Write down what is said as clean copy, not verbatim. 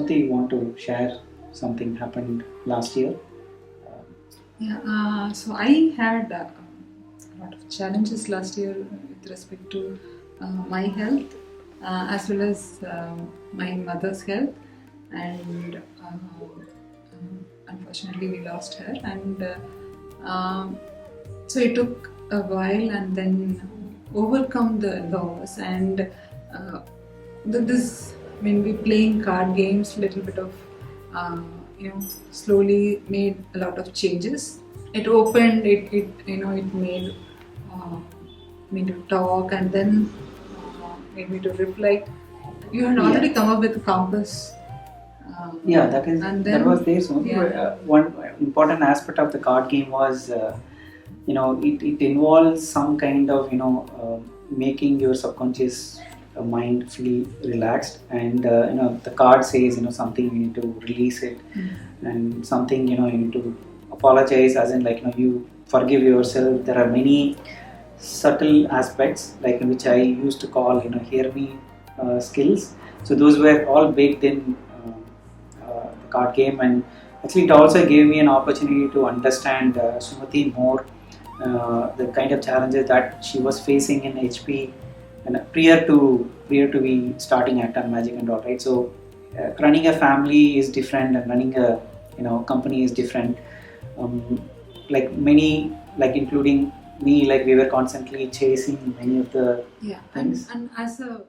Sumathi, you want to share something happened last year? So I had a lot of challenges last year with respect to my health as well as my mother's health, and unfortunately we lost her, and so it took a while and then overcome the loss, and this when we playing card games, little bit of slowly made a lot of changes. It opened it made me to talk, and then made me to reflect. You had already come up with a compass. That was there. So one important aspect of the card game was it involves some kind of making your subconscious mind feel relaxed, and the card says something you need to release it, and something you need to apologize, as in you forgive yourself. There are many subtle aspects which I used to call hear me skills. So those were all baked in the card game, and actually it also gave me an opportunity to understand Sumathi more, the kind of challenges that she was facing in HP and prior to be starting Acton Magic and all, right? So running a family is different, and running a company is different. Many, including me, we were constantly chasing many of the things. And as a